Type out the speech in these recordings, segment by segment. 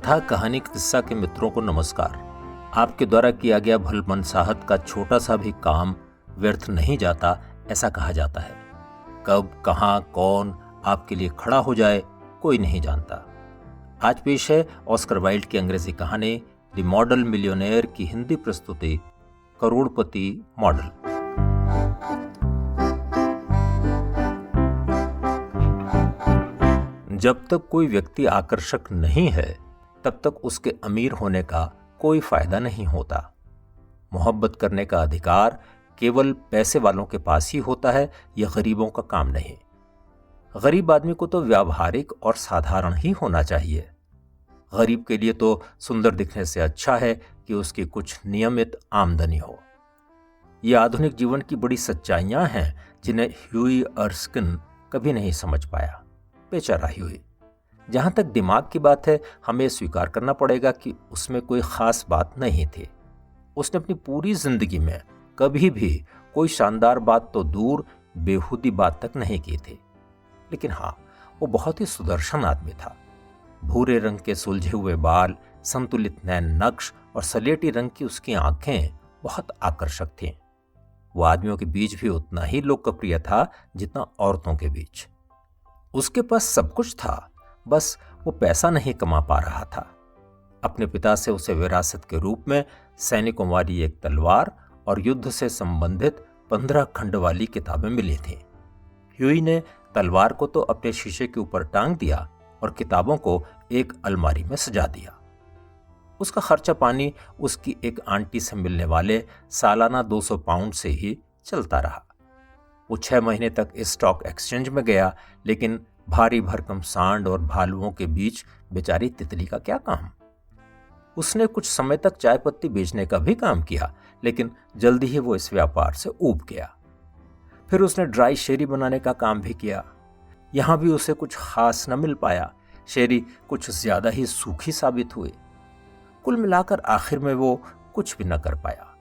कथा कहानी किस्सा के मित्रों को नमस्कार। आपके द्वारा किया गया भलमनसाहत का छोटा सा भी काम व्यर्थ नहीं जाता, ऐसा कहा जाता है। कब कहां कौन आपके लिए खड़ा हो जाए कोई नहीं जानता। आज पेश है ऑस्कर वाइल्ड की अंग्रेजी कहानी द मॉडल मिलियनेयर की हिंदी प्रस्तुति करोड़पति मॉडल। जब तक कोई व्यक्ति आकर्षक नहीं है तब तक उसके अमीर होने का कोई फायदा नहीं होता। मोहब्बत करने का अधिकार केवल पैसे वालों के पास ही होता है, यह गरीबों का काम नहीं। गरीब आदमी को तो व्यावहारिक और साधारण ही होना चाहिए। गरीब के लिए तो सुंदर दिखने से अच्छा है कि उसकी कुछ नियमित आमदनी हो। ये आधुनिक जीवन की बड़ी सच्चाइयां हैं जिन्हें ह्यूई अर्स्किन कभी नहीं समझ पाया। बेचारा ह्यूई। जहां तक दिमाग की बात है, हमें स्वीकार करना पड़ेगा कि उसमें कोई खास बात नहीं थी। उसने अपनी पूरी जिंदगी में कभी भी कोई शानदार बात तो दूर बेहूदी बात तक नहीं की थी। लेकिन हाँ, वो बहुत ही सुदर्शन आदमी था। भूरे रंग के सुलझे हुए बाल, संतुलित नैन नक्श और सलेटी रंग की उसकी आंखें बहुत आकर्षक थीं। वो आदमियों के बीच भी उतना ही लोकप्रिय था जितना औरतों के बीच। उसके पास सब कुछ था, बस वो पैसा नहीं कमा पा रहा था। अपने पिता से उसे विरासत के रूप में सैनिकों वाली एक तलवार और युद्ध से संबंधित 15 खंड वाली किताबें मिली थीं। ह्यूई ने तलवार को तो अपने शीशे के ऊपर टांग दिया और किताबों को एक अलमारी में सजा दिया। उसका खर्चा पानी उसकी एक आंटी से मिलने वाले सालाना 200 पाउंड से ही चलता रहा। वो 6 महीने तक इस स्टॉक एक्सचेंज में गया, लेकिन भारी भरकम सांड और भालुओं के बीच बेचारी तितली का क्या काम। उसने कुछ समय तक चाय पत्ती बेचने का भी काम किया, लेकिन जल्दी ही वो इस व्यापार से ऊब गया। फिर उसने ड्राई शेरी बनाने का काम भी किया। यहां भी उसे कुछ खास न मिल पाया। शेरी कुछ ज्यादा ही सूखी साबित हुई। कुल मिलाकर आखिर में वो कुछ भी न कर पाया।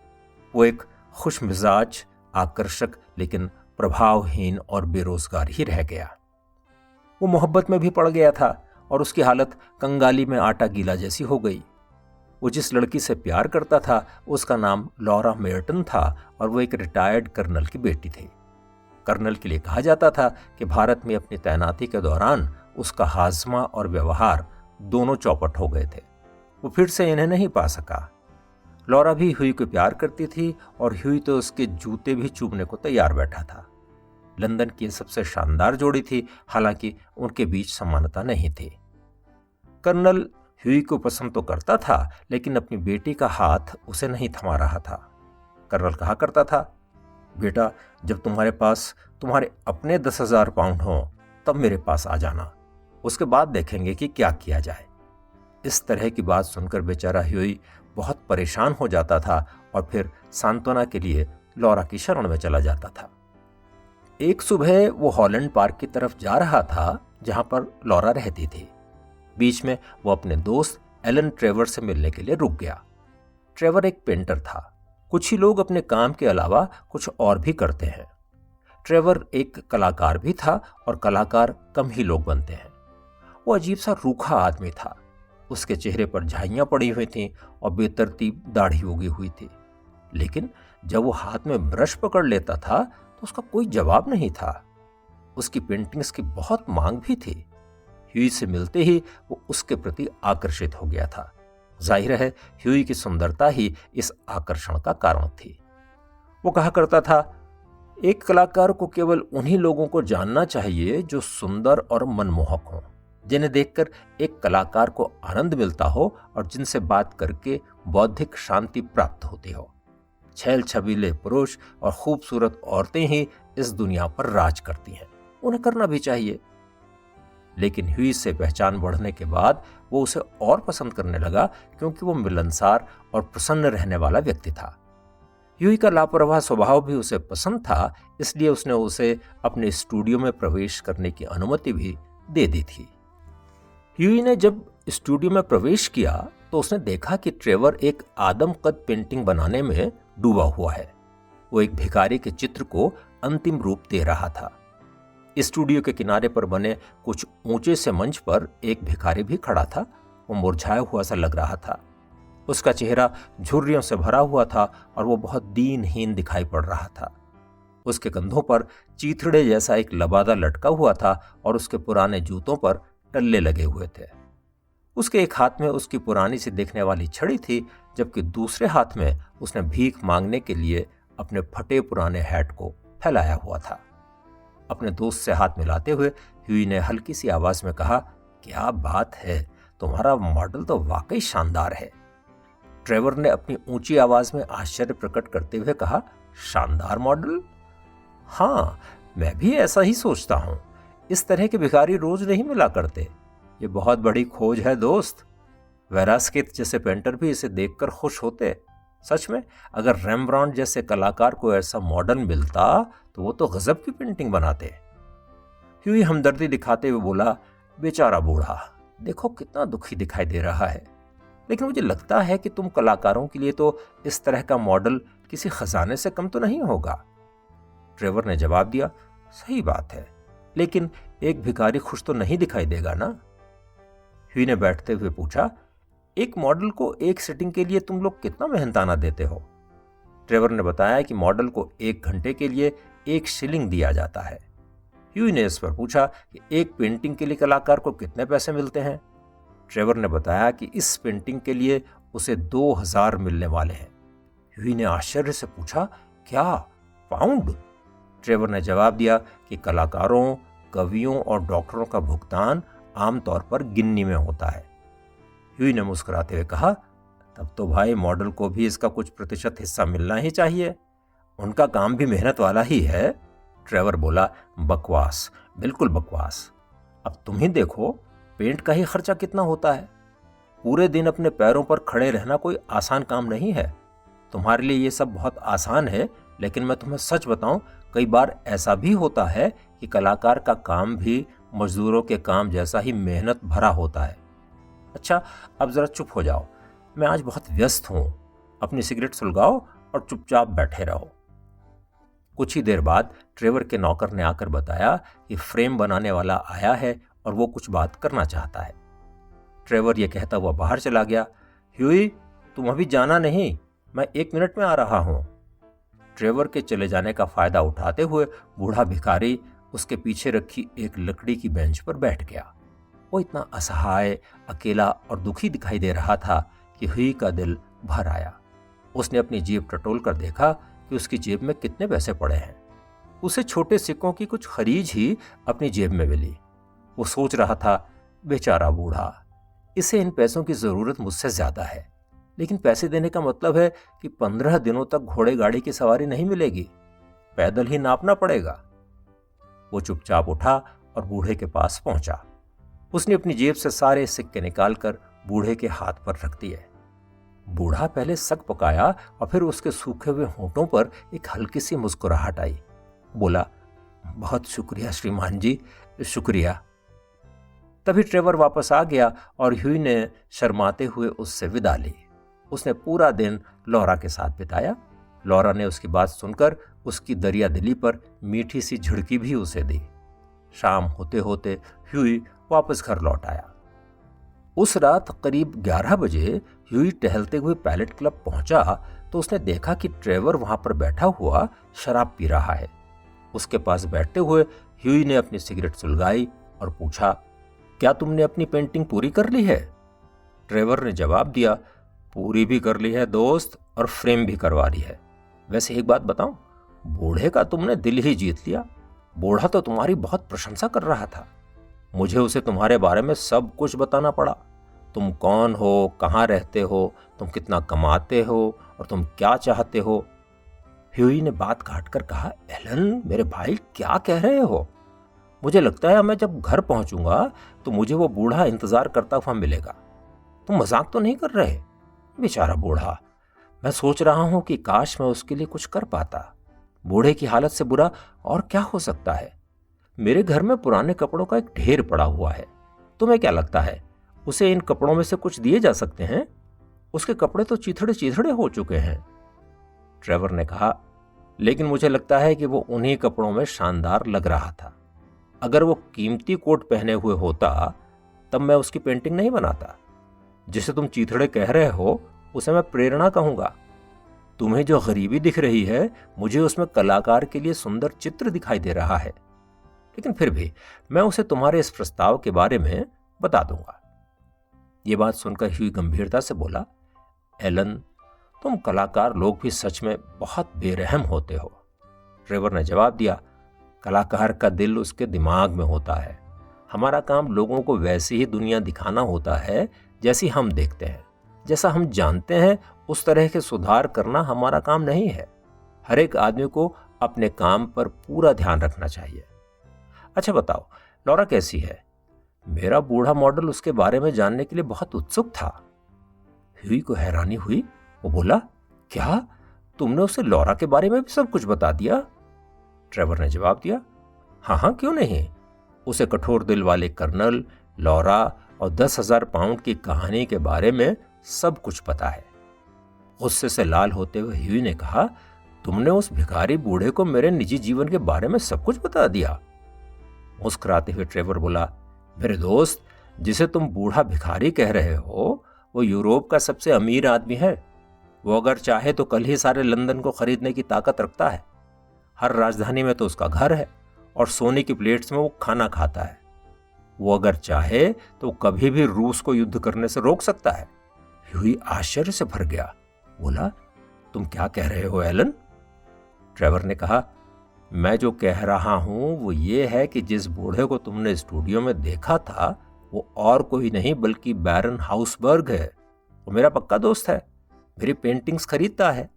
वो एक खुश मिजाज, आकर्षक लेकिन प्रभावहीन और बेरोजगार ही रह गया। वो मोहब्बत में भी पड़ गया था और उसकी हालत कंगाली में आटा गीला जैसी हो गई। वो जिस लड़की से प्यार करता था उसका नाम लॉरा मेर्टन था और वो एक रिटायर्ड कर्नल की बेटी थी। कर्नल के लिए कहा जाता था कि भारत में अपनी तैनाती के दौरान उसका हाजमा और व्यवहार दोनों चौपट हो गए थे। वो फिर से इन्हें नहीं पा सका। लॉरा भी ह्यूई को प्यार करती थी और ह्यूई तो उसके जूते भी चूमने को तैयार बैठा था। लंदन की सबसे शानदार जोड़ी थी, हालांकि उनके बीच समानता नहीं थी। कर्नल ह्यूई को पसंद तो करता था, लेकिन अपनी बेटी का हाथ उसे नहीं थमा रहा था। कर्नल कहा करता था, बेटा, जब तुम्हारे पास तुम्हारे अपने 10,000 पाउंड हों तब मेरे पास आ जाना, उसके बाद देखेंगे कि क्या किया जाए। इस तरह की बात सुनकर बेचारा ह्यूई बहुत परेशान हो जाता था और फिर सांत्वना के लिए लॉरा की शरण में चला जाता था। एक सुबह वो हॉलैंड पार्क की तरफ जा रहा था जहां पर लॉरा रहती थी। बीच में वो अपने दोस्त एलन ट्रेवर से मिलने के लिए रुक गया। ट्रेवर एक पेंटर था। कुछ ही लोग अपने काम के अलावा कुछ और भी करते हैं। ट्रेवर एक कलाकार भी था और कलाकार कम ही लोग बनते हैं। वो अजीब सा रूखा आदमी था। उसके चेहरे पर झाइयां पड़ी हुई थीं और बेतरतीब दाढ़ी उगी हुई थी। लेकिन जब वो हाथ में ब्रश पकड़ लेता था तो उसका कोई जवाब नहीं था। उसकी पेंटिंग्स की बहुत मांग भी थी। ह्यूई से मिलते ही वो उसके प्रति आकर्षित हो गया था। जाहिर है ह्यूई की सुंदरता ही इस आकर्षण का कारण थी। वो कहा करता था, एक कलाकार को केवल उन्हीं लोगों को जानना चाहिए जो सुंदर और मनमोहक हों, जिन्हें देखकर एक कलाकार को आनंद मिलता हो और जिनसे बात करके बौद्धिक शांति प्राप्त होती हो। छैल छबीले पुरुष और खूबसूरत औरतें ही इस दुनिया पर राज करती हैं, उन्हें करना भी चाहिए। लेकिन ह्यूई से पहचान बढ़ने के बाद वो उसे और पसंद करने लगा, क्योंकि वो मिलनसार और प्रसन्न रहने वाला व्यक्ति था। ह्यूई का लापरवाह स्वभाव भी उसे पसंद था, इसलिए उसने उसे अपने स्टूडियो में प्रवेश करने की अनुमति भी दे दी थी। ह्यूई ने जब स्टूडियो में प्रवेश किया तो उसने देखा कि ट्रेवर एक आदमकद पेंटिंग बनाने में डूबा हुआ है। वो एक भिखारी के चित्र को अंतिम रूप दे रहा था। स्टूडियो के किनारे पर बने कुछ ऊंचे से मंच पर एक भिखारी भी खड़ा था। वो मुरझाया हुआ सा लग रहा था। उसका चेहरा झुर्रियों से भरा हुआ था और वो बहुत दीनहीन दिखाई पड़ रहा था। उसके कंधों पर चीथड़े जैसा एक लबादा लटका हुआ था और उसके पुराने जूतों पर टल्ले लगे हुए थे। उसके एक हाथ में उसकी पुरानी सी दिखने वाली छड़ी थी, जबकि दूसरे हाथ में उसने भीख मांगने के लिए अपने फटे पुराने हैट को फैलाया हुआ था। अपने दोस्त से हाथ मिलाते हुए ह्यूई ने हल्की सी आवाज में कहा, क्या बात है, तुम्हारा मॉडल तो वाकई शानदार है। ट्रेवर ने अपनी ऊंची आवाज में आश्चर्य प्रकट करते हुए कहा, शानदार मॉडल? हाँ, मैं भी ऐसा ही सोचता हूं। इस तरह के भिखारी रोज नहीं मिला करते। ये बहुत बड़ी खोज है दोस्त। वेरास्केत जैसे पेंटर भी इसे देखकर खुश होते। सच में, अगर रेम्ब्रांड जैसे कलाकार को ऐसा मॉडल मिलता तो वो तो गजब की पेंटिंग बनाते। ह्यूई हमदर्दी दिखाते हुए बोला, बेचारा बूढ़ा, देखो कितना दुखी दिखाई दे रहा है। लेकिन मुझे लगता है कि तुम कलाकारों के लिए तो इस तरह का मॉडल किसी खजाने से कम तो नहीं होगा। ट्रेवर ने जवाब दिया, सही बात है, लेकिन एक भिखारी खुश तो नहीं दिखाई देगा ना। ह्यूई ने बैठते हुए पूछा, एक मॉडल को एक सिटिंग के लिए तुम लोग कितना मेहनताना देते हो? ट्रेवर ने बताया कि मॉडल को 1 घंटे के लिए 1 शिलिंग दिया जाता है। ह्यूई ने इस पर पूछा कि एक पेंटिंग के लिए कलाकार को कितने पैसे मिलते हैं? ट्रेवर ने बताया कि इस पेंटिंग के लिए उसे 2000 मिलने वाले हैं। ह्यूई ने आश्चर्य से पूछा, क्या पाउंड? ट्रेवर ने जवाब दिया कि कलाकारों, कवियों और डॉक्टरों का भुगतान आमतौर पर गिन्नी में होता है। ह्यूई ने मुस्कुराते हुए कहा, तब तो भाई मॉडल को भी इसका कुछ प्रतिशत हिस्सा मिलना ही चाहिए। उनका काम भी मेहनत वाला ही है। ट्रेवर बोला, बकवास, बिल्कुल बकवास। अब तुम ही देखो, पेंट का ही खर्चा कितना होता है। पूरे दिन अपने पैरों पर खड़े रहना कोई आसान काम नहीं है। तुम्हारे लिए ये सब बहुत आसान है, लेकिन मैं तुम्हें सच बताऊं, कई बार ऐसा भी होता है कि कलाकार का काम भी मजदूरों के काम जैसा ही मेहनत भरा होता है। अच्छा, अब जरा चुप हो जाओ, मैं आज बहुत व्यस्त हूं। अपनी सिगरेट सुलगाओ और चुपचाप बैठे रहो। कुछ ही देर बाद ट्रेवर के नौकर ने आकर बताया कि फ्रेम बनाने वाला आया है और वो कुछ बात करना चाहता है। ट्रेवर ये कहता हुआ बाहर चला गया। ह्यूई, तुम अभी जाना नहीं, मैं 1 मिनट में आ रहा हूं। ट्रेवर के चले जाने का फायदा उठाते हुए बूढ़ा भिखारी उसके पीछे रखी एक लकड़ी की बेंच पर बैठ गया। वो इतना असहाय, अकेला और दुखी दिखाई दे रहा था कि ह्यूई का दिल भर आया। उसने अपनी जेब टटोल कर देखा कि उसकी जेब में कितने पैसे पड़े हैं। उसे छोटे सिक्कों की कुछ खरीज ही अपनी जेब में मिली। वो सोच रहा था, बेचारा बूढ़ा, इसे इन पैसों की जरूरत मुझसे ज्यादा है, लेकिन पैसे देने का मतलब है कि 15 दिनों तक घोड़े गाड़ी की सवारी नहीं मिलेगी, पैदल ही नापना पड़ेगा। वो चुपचाप उठा और बूढ़े के पास पहुंचा। उसने अपनी जेब से सारे सिक्के निकालकर बूढ़े के हाथ पर रख दिए। बूढ़ा पहले सक पकाया और फिर उसके सूखे हुए होंठों पर एक हल्की सी मुस्कुराहट आई। बोला, बहुत शुक्रिया श्रीमान जी, शुक्रिया। तभी ट्रेवर वापस आ गया और ह्यूई ने शर्माते हुए उससे विदा ली। उसने पूरा दिन लॉरा के साथ बिताया। लॉरा ने उसकी बात सुनकर उसकी दरिया दिली पर मीठी सी झिड़की भी उसे दी। शाम होते होते ह्यूई वापस घर लौट आया। उस रात करीब 11 बजे ह्यूई टहलते हुए पैलेट क्लब पहुंचा तो उसने देखा कि ट्रेवर वहां पर बैठा हुआ शराब पी रहा है। उसके पास बैठते हुए ह्यूई ने अपनी सिगरेट सुलगाई और पूछा, क्या तुमने अपनी पेंटिंग पूरी कर ली है? ट्रेवर ने जवाब दिया, पूरी भी कर ली है दोस्त, और फ्रेम भी करवा ली है। वैसे एक बात बताऊं, बूढ़े का तुमने दिल ही जीत लिया। बूढ़ा तो तुम्हारी बहुत प्रशंसा कर रहा था। मुझे उसे तुम्हारे बारे में सब कुछ बताना पड़ा। तुम कौन हो, कहाँ रहते हो, तुम कितना कमाते हो और तुम क्या चाहते हो। ह्यूई ने बात काटकर कहा, एलन मेरे भाई, क्या कह रहे हो? मुझे लगता है मैं जब घर पहुंचूंगा तो मुझे वो बूढ़ा इंतजार करता हुआ मिलेगा। तुम मजाक तो नहीं कर रहे? बेचारा बूढ़ा, मैं सोच रहा हूं कि काश मैं उसके लिए कुछ कर पाता। बूढ़े की हालत से बुरा और क्या हो सकता है। मेरे घर में पुराने कपड़ों का एक ढेर पड़ा हुआ है। तुम्हें क्या लगता है उसे इन कपड़ों में से कुछ दिए जा सकते हैं? उसके कपड़े तो चिथड़े चिथड़े हो चुके हैं। ट्रेवर ने कहा, लेकिन मुझे लगता है कि वो उन्हीं कपड़ों में शानदार लग रहा था। अगर वो कीमती कोट पहने हुए होता तब मैं उसकी पेंटिंग नहीं बनाता। जिसे तुम चीथड़े कह रहे हो उसे मैं प्रेरणा कहूंगा। तुम्हें जो गरीबी दिख रही है, मुझे उसमें कलाकार के लिए सुंदर चित्र दिखाई दे रहा है, लेकिन फिर भी मैं उसे तुम्हारे इस प्रस्ताव के बारे में बता दूंगा। यह बात सुनकर ह्यूई गंभीरता से बोला, एलन, तुम कलाकार लोग भी सच में बहुत बेरहम होते हो। ट्रेवर ने जवाब दिया, कलाकार का दिल उसके दिमाग में होता है। हमारा काम लोगों को वैसी ही दुनिया दिखाना होता है जैसी हम देखते हैं। जैसा हम जानते हैं उस तरह के सुधार करना हमारा काम नहीं है। हर एक आदमी को अपने काम पर पूरा ध्यान रखना चाहिए। अच्छा बताओ, लौरा कैसी है? मेरा बूढ़ा मॉडल उसके बारे में जानने के लिए बहुत उत्सुक था। ह्यूई को हैरानी हुई। वो बोला, क्या तुमने उसे लौरा के बारे में भी सब कुछ बता दिया? ट्रेवर ने जवाब दिया, हाँ हाँ, क्यों नहीं। उसे कठोर दिल वाले कर्नल, लौरा और 10,000 पाउंड की कहानी के बारे में सब कुछ पता है। गुस्से से लाल होते हुए ह्यूई ने कहा, तुमने उस भिखारी बूढ़े को मेरे निजी जीवन के बारे में सब कुछ बता दिया? मुस्कुराते हुए ट्रेवर बोला, मेरे दोस्त, जिसे तुम बूढ़ा भिखारी कह रहे हो वो यूरोप का सबसे अमीर आदमी है। वो अगर चाहे तो कल ही सारे लंदन को खरीदने की ताकत रखता है। हर राजधानी में तो उसका घर है और सोने की प्लेट्स में वो खाना खाता है। वो अगर चाहे तो कभी भी रूस को युद्ध करने से रोक सकता है। ह्यूई आश्चर्य से भर गया। बोला, तुम क्या कह रहे हो एलन? ट्रेवर ने कहा, मैं जो कह रहा हूं वो ये है कि जिस बूढ़े को तुमने स्टूडियो में देखा था वो और कोई नहीं बल्कि बैरन हाउसबर्ग है। वो मेरा पक्का दोस्त है, मेरी पेंटिंग्स खरीदता है।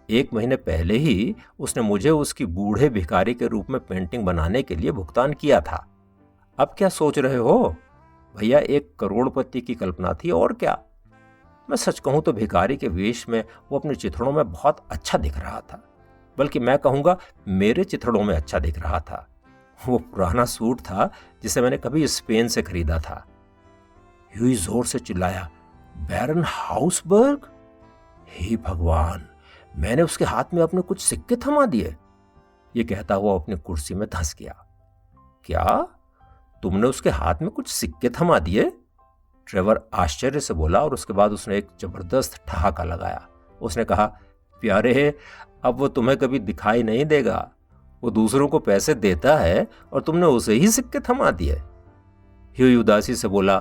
1 महीने पहले ही उसने मुझे उसकी बूढ़े भिखारी के रूप में पेंटिंग बनाने के लिए भुगतान किया था। अब क्या सोच रहे हो भैया, 1 करोड़पति की कल्पना थी और क्या। मैं सच कहूं तो भिखारी के वेश में वो अपने चित्रणों में बहुत अच्छा दिख रहा था, बल्कि मैं कहूंगा मेरे चित्रणों में अच्छा दिख रहा था। वो पुराना सूट था जिसे मैंने कभी स्पेन से खरीदा था। ह्यूई जोर से चिल्लाया, बैरन हाउसबर्ग? हे भगवान, मैंने उसके हाथ में अपने कुछ सिक्के थमा दिए। ये कहता हुआ अपनी कुर्सी में धंस गया। क्या तुमने उसके हाथ में कुछ सिक्के थमा दिए? ट्रेवर आश्चर्य से बोला और उसके बाद उसने एक जबरदस्त ठहाका लगाया। उसने कहा, प्यारे, अब वो तुम्हें कभी दिखाई नहीं देगा। वो दूसरों को पैसे देता है और तुमने उसे ही सिक्के थमा दिए। ह्यूई उदासी से बोला,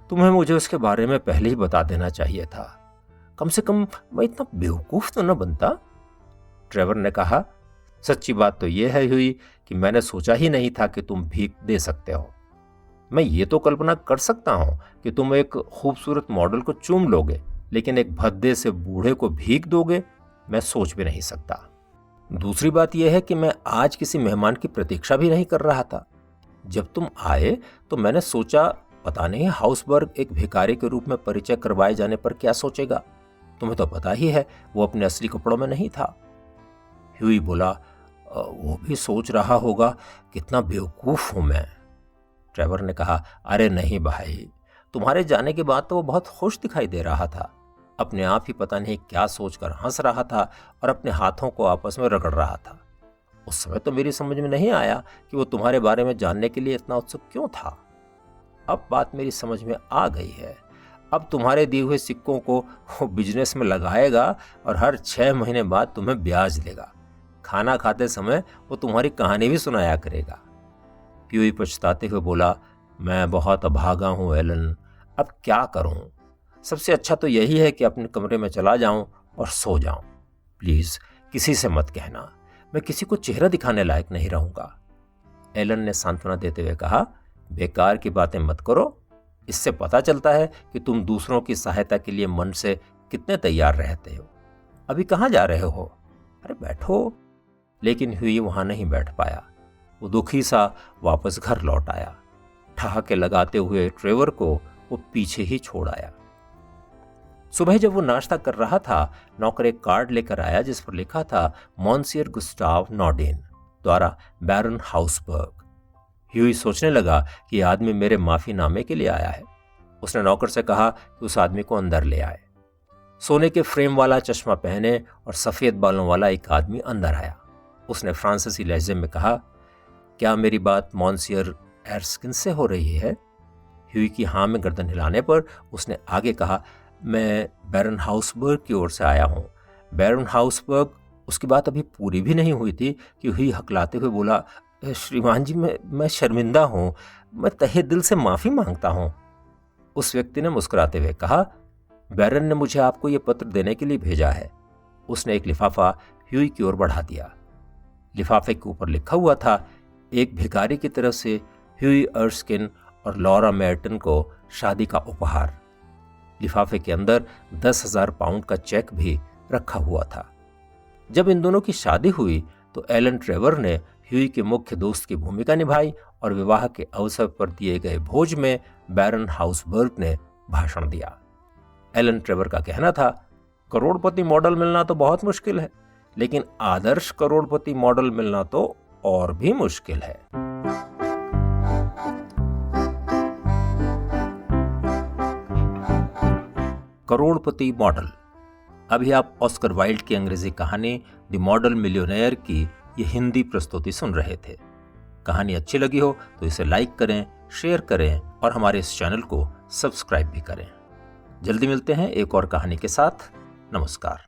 तुम्हें मुझे उसके बारे में पहले ही बता देना चाहिए था। कम से कम मैं इतना बेवकूफ तो न बनता। ट्रेवर ने कहा, सच्ची बात तो यह है ह्यूई कि मैंने सोचा ही नहीं था कि तुम भीख दे सकते हो। मैं ये तो कल्पना कर सकता हूं कि तुम एक खूबसूरत मॉडल को चूम लोगे, लेकिन एक भद्दे से बूढ़े को भीख दोगे, मैं सोच भी नहीं सकता। दूसरी बात यह है कि मैं आज किसी मेहमान की प्रतीक्षा भी नहीं कर रहा था। जब तुम आए तो मैंने सोचा, पता नहीं हाउसबर्ग एक भिखारी के रूप में परिचय करवाए जाने पर क्या सोचेगा। तुम्हें तो पता ही है वो अपने असली कपड़ों में नहीं था। ह्यूई बोला, वो भी सोच रहा होगा कितना बेवकूफ हूं मैं। ट्रेवर ने कहा, अरे नहीं भाई, तुम्हारे जाने के बाद तो वो बहुत खुश दिखाई दे रहा था। अपने आप ही पता नहीं क्या सोचकर हंस रहा था और अपने हाथों को आपस में रगड़ रहा था। उस समय तो मेरी समझ में नहीं आया कि वो तुम्हारे बारे में जानने के लिए इतना उत्सुक क्यों था। अब बात मेरी समझ में आ गई है। अब तुम्हारे दिए हुए सिक्कों को वो बिजनेस में लगाएगा और हर 6 महीने बाद तुम्हें ब्याज देगा। खाना खाते समय वो तुम्हारी कहानी भी सुनाया करेगा। ह्यूई पछताते हुए बोला, मैं बहुत अभागा हूं एलन, अब क्या करूं। सबसे अच्छा तो यही है कि अपने कमरे में चला जाऊं और सो जाऊं। प्लीज किसी से मत कहना, मैं किसी को चेहरा दिखाने लायक नहीं रहूंगा। एलन ने सांत्वना देते हुए कहा, बेकार की बातें मत करो। इससे पता चलता है कि तुम दूसरों की सहायता के लिए मन से कितने तैयार रहते हो। अभी कहाँ जा रहे हो? अरे बैठो। लेकिन ह्यूई वहां नहीं बैठ पाया। वो दुखी सा वापस घर लौट आया। ठहाके लगाते हुए ट्रेवर को वो पीछे ही छोड़ आया। सुबह जब वो नाश्ता कर रहा था, नौकर एक कार्ड लेकर आया जिस पर लिखा था, मॉन्सियर गुस्टाव नॉर्डेन द्वारा बैरन हाउसबर्ग। ह्यूई सोचने लगा कि यह आदमी मेरे माफीनामे के लिए आया है। उसने नौकर से कहा कि उस आदमी को अंदर ले आए। सोने के फ्रेम वाला चश्मा पहने और सफेद बालों वाला एक आदमी अंदर आया। उसने फ्रांसीसी लहजे में कहा, क्या मेरी बात मॉन्सियर एर्स्किन से हो रही है? ह्यूई की हाँ में गर्दन हिलाने पर उसने आगे कहा, मैं बैरन हाउसबर्ग की ओर से आया हूँ। बैरन हाउसबर्ग। उसकी बात अभी पूरी भी नहीं हुई थी कि ह्यूई हकलाते हुए बोला, श्रीमान जी, मैं शर्मिंदा हूँ, मैं तहे दिल से माफी मांगता हूँ। उस व्यक्ति ने मुस्कुराते हुए कहा, बैरन ने मुझे आपको यह पत्र देने के लिए भेजा है। उसने एक लिफाफा ह्यूई की ओर बढ़ा दिया। लिफाफे के ऊपर लिखा हुआ था, एक भिखारी की तरफ से ह्यूई अर्स्किन और लॉरा मेर्टन को शादी का उपहार। लिफाफे के अंदर 10,000 पाउंड का चेक भी रखा हुआ था। जब इन दोनों की शादी हुई तो एलन ट्रेवर ने ह्यूई के मुख्य दोस्त की भूमिका निभाई और विवाह के अवसर पर दिए गए भोज में बैरन हाउसबर्ग ने भाषण दिया। एलन ट्रेवर का कहना था, करोड़पति मॉडल मिलना तो बहुत मुश्किल है, लेकिन आदर्श करोड़पति मॉडल मिलना तो और भी मुश्किल है। करोड़पति मॉडल। अभी आप ऑस्कर वाइल्ड की अंग्रेजी कहानी द मॉडल मिलियनेयर की ये हिंदी प्रस्तुति सुन रहे थे। कहानी अच्छी लगी हो तो इसे लाइक करें, शेयर करें और हमारे इस चैनल को सब्सक्राइब भी करें। जल्दी मिलते हैं एक और कहानी के साथ। नमस्कार।